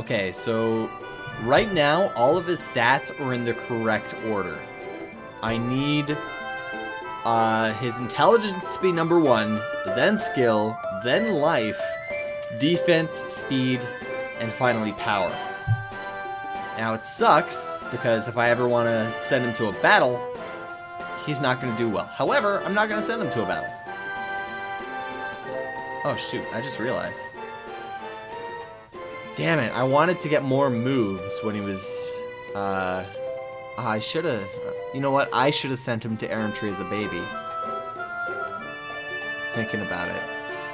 Okay, so right now, all of his stats are in the correct order. I need his intelligence to be number 1, then skill, then life, defense, speed, and finally power. Now it sucks, because if I ever want to send him to a battle, he's not going to do well. However, I'm not going to send him to a battle. Oh shoot, I just realized. Damn it, I wanted to get more moves when he was, I should've, you know what, I should've sent him to Errantry as a baby. Thinking about it.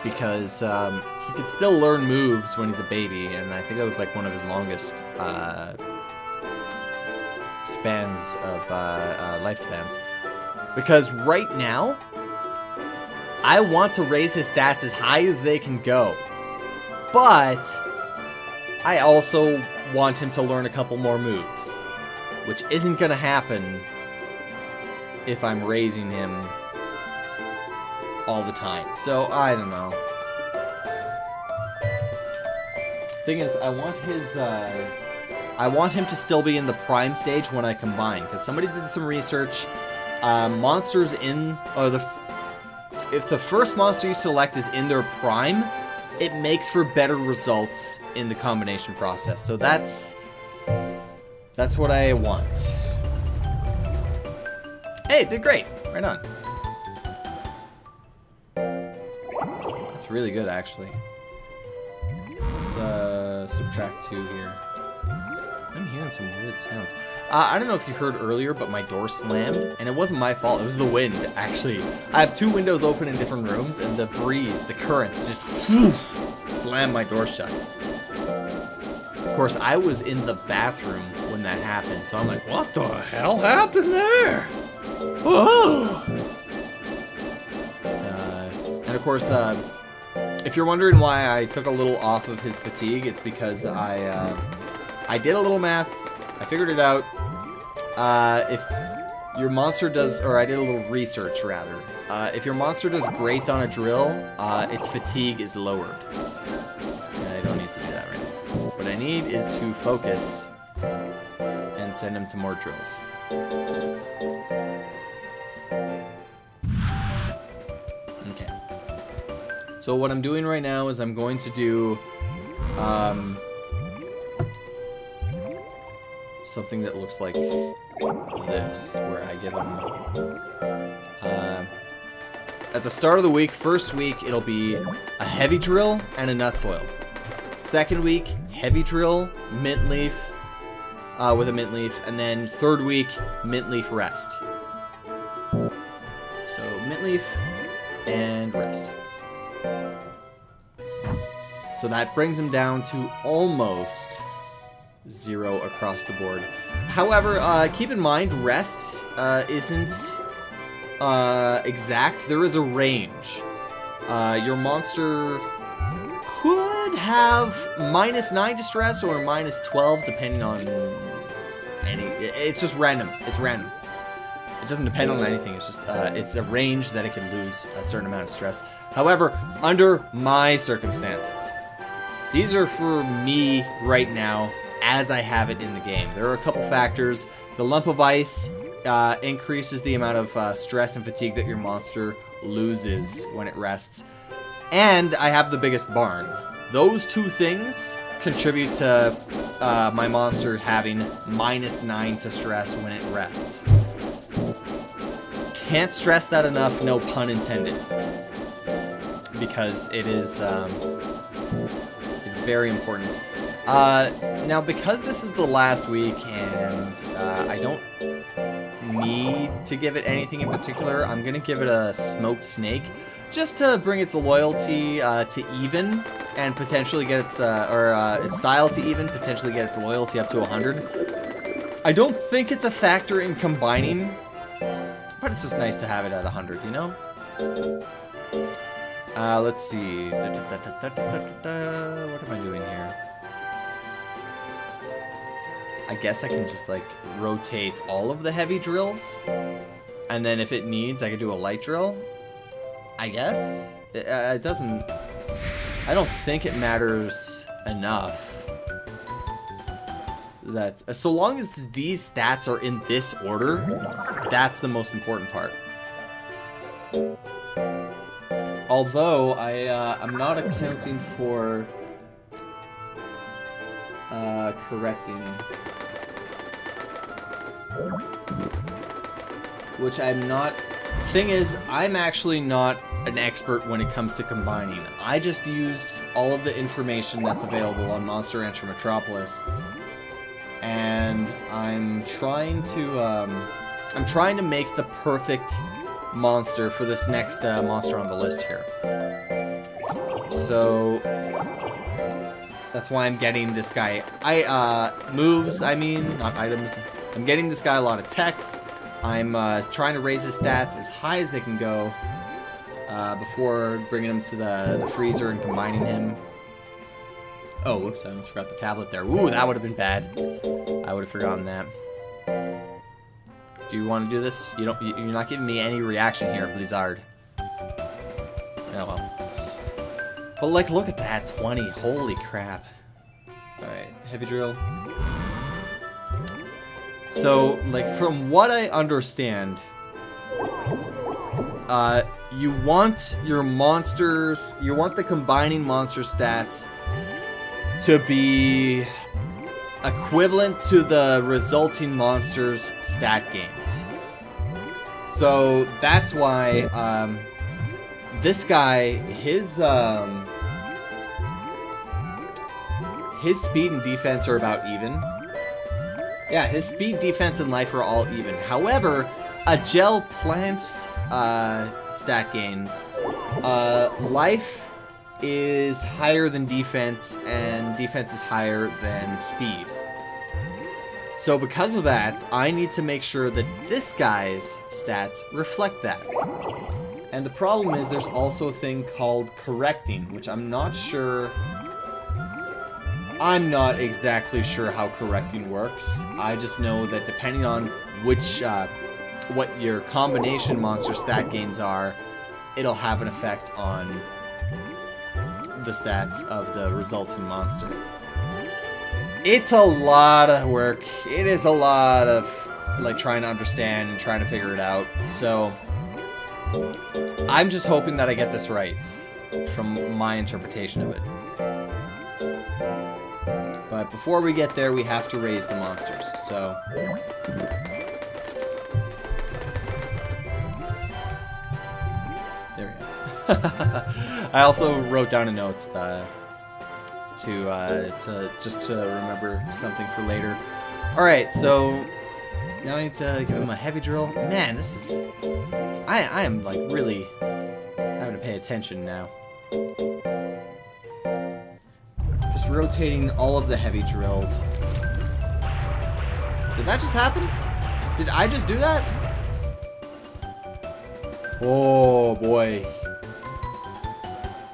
Because, he could still learn moves when he's a baby, and I think that was like one of his longest, spans of, lifespans. Because right now, I want to raise his stats as high as they can go. But I also want him to learn a couple more moves, which isn't going to happen if I'm raising him all the time. So, I don't know. Thing is, I want him to still be in the prime stage when I combine, because somebody did some research. Monsters in, or if the first monster you select is in their prime, it makes for better results in the combination process. So that's what I want. Hey, it did great. Right on. That's really good, actually. Let's subtract 2 here. I'm hearing some weird sounds. I don't know if you heard earlier, but my door slammed, and it wasn't my fault. It was the wind, actually. I have 2 windows open in different rooms, and the breeze, the current, just slammed my door shut. Of course, I was in the bathroom when that happened, so I'm like, what the hell happened there? Whoa! And of course, if you're wondering why I took a little off of his fatigue, it's because I did a little math. I figured it out. If your monster does, or I did a little research rather. If your monster does great on a drill, its fatigue is lowered. And I don't need to do that right now. What I need is to focus and send him to more drills. Okay. So what I'm doing right now is I'm going to do something that looks like this, where I give him at the start of the week, first week, it'll be a heavy drill and a nut soil. Second week, heavy drill, mint leaf, with a mint leaf, and then third week, mint leaf rest. So mint leaf and rest. So that brings him down to almost 0 across the board. However, keep in mind, rest isn't exact. There is a range. Your monster could have -9 to stress or -12, depending on any. It's just random. It's random. It doesn't depend on anything. It's just it's a range that it can lose a certain amount of stress. However, under my circumstances, these are for me right now, as I have it in the game. There are a couple factors. The lump of ice increases the amount of stress and fatigue that your monster loses when it rests. And I have the biggest barn. Those 2 things contribute to my monster having -9 to stress when it rests. Can't stress that enough, no pun intended. Because it is it's very important. Now, because this is the last week and I don't need to give it anything in particular, I'm going to give it a smoked snake just to bring its loyalty to even and potentially get its, its style to even, potentially get its loyalty up to 100. I don't think it's a factor in combining, but it's just nice to have it at 100, you know? Let's see. What am I doing here? I guess I can just, like, rotate all of the heavy drills. And then if it needs, I could do a light drill. I guess? It doesn't... I don't think it matters enough that so long as these stats are in this order, that's the most important part. Although I'm not accounting for correcting, which I'm not. Thing is, I'm actually not an expert when it comes to combining. I just used all of the information that's available on Monster Rancher Metropolis, and I'm trying to make the perfect monster for this next monster on the list here. So that's why I'm getting this guy. Moves, I mean, not items. I'm getting this guy a lot of techs. I'm trying to raise his stats as high as they can go before bringing him to the freezer and combining him. Oh, whoops, I almost forgot the tablet there. Ooh, that would have been bad. I would have forgotten that. Do you want to do this? You're not giving me any reaction here, Bliizard. Oh well. But like, look at that, 20. Holy crap. Alright, heavy drill. So, like, from what I understand, you want your monsters, you want the combining monster stats to be equivalent to the resulting monster's stat gains. So, that's why, this guy, his speed and defense are about even. Yeah, his speed, defense, and life are all even. However, a Jell plant's stat gains. Life is higher than defense, and defense is higher than speed. So because of that, I need to make sure that this guy's stats reflect that. And the problem is there's also a thing called correcting, which I'm not exactly sure how correcting works. I just know that depending on which, what your combination monster stat gains are, it'll have an effect on the stats of the resulting monster. It's a lot of work. It is a lot of, like, trying to understand and trying to figure it out. So, I'm just hoping that I get this right from my interpretation of it. But before we get there, we have to raise the monsters, so... There we go. I also wrote down a note just to remember something for later. Alright, so... Now I need to give him a heavy drill. Man, this is... I am, like, really having to pay attention now. Just rotating all of the heavy drills. Did that just happen? Did I just do that? Oh boy.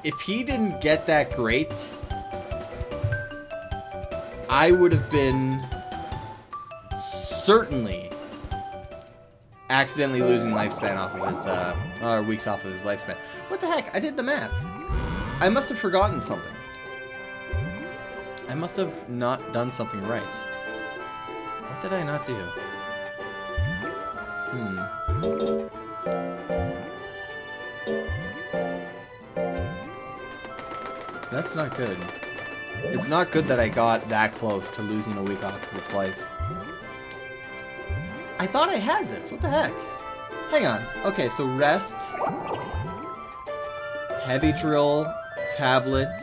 If he didn't get that great, I would have been certainly accidentally losing lifespan off of his, or weeks off of his lifespan. What the heck? I did the math. I must have forgotten something. I must have not done something right. What did I not do? That's not good. It's not good that I got that close to losing a week off of his life. I thought I had this. What the heck? Hang on. Okay, so rest. Heavy drill. Tablet.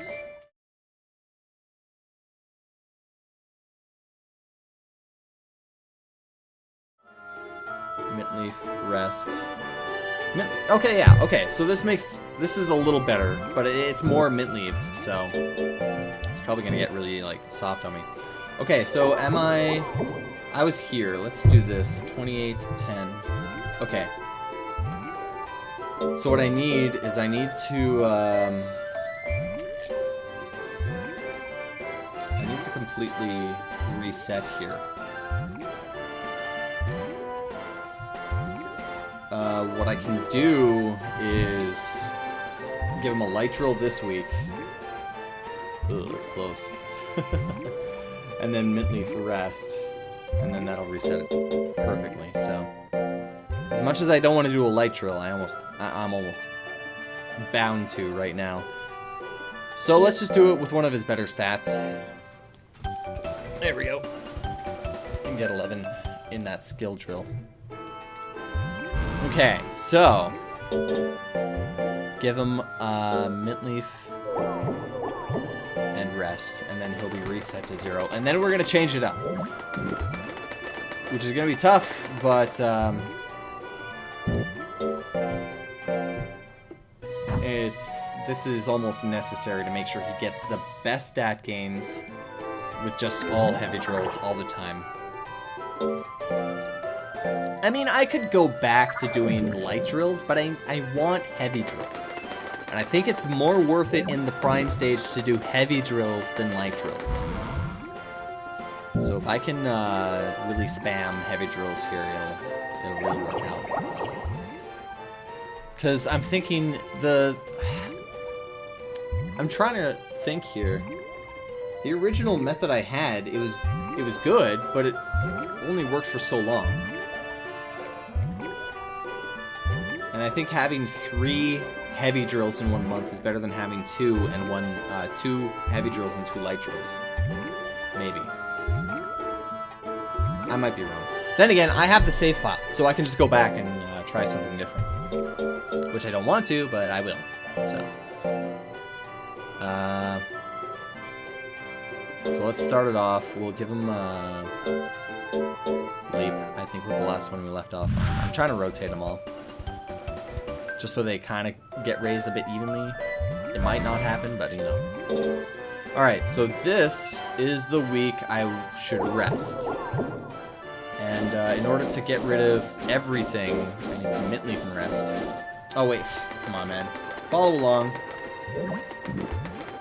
Mint leaf. Rest. Okay, yeah, okay, so this is a little better, but it's more mint leaves, so it's probably gonna get really, like, soft on me. Okay, so I was here, let's do this, 28, 10, okay. So what I need is I need to completely reset here. What I can do is give him a light drill this week. Ugh, that's close. and then mint leaf for rest, and then that'll reset it perfectly. So, as much as I don't want to do a light drill, I'm almost bound to right now. So let's just do it with one of his better stats. There we go. And get 11 in that skill drill. Okay, so give him mint leaf and rest, and then he'll be reset to 0. And then we're gonna change it up, which is gonna be tough, but this is almost necessary to make sure he gets the best stat gains with just all heavy drills all the time. I mean, I could go back to doing light drills, but I want heavy drills. And I think it's more worth it in the prime stage to do heavy drills than light drills. So if I can really spam heavy drills here, it'll really work out. Because I'm thinking I'm trying to think here. The original method I had, it was good, but it only worked for so long. And I think having 3 heavy drills in 1 month is better than having 2 heavy drills and 2 light drills. Maybe. I might be wrong. Then again, I have the save file, so I can just go back and try something different. Which I don't want to, but I will. So let's start it off. We'll give him leap, I think was the last one we left off on. I'm trying to rotate them all, just so they kind of get raised a bit evenly. It might not happen, but you know. Alright, so this is the week I should rest. And in order to get rid of everything, I need to mint leaf and rest. Oh wait, come on man. Follow along.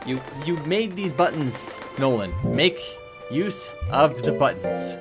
You made these buttons, Nolan. Make use of the buttons.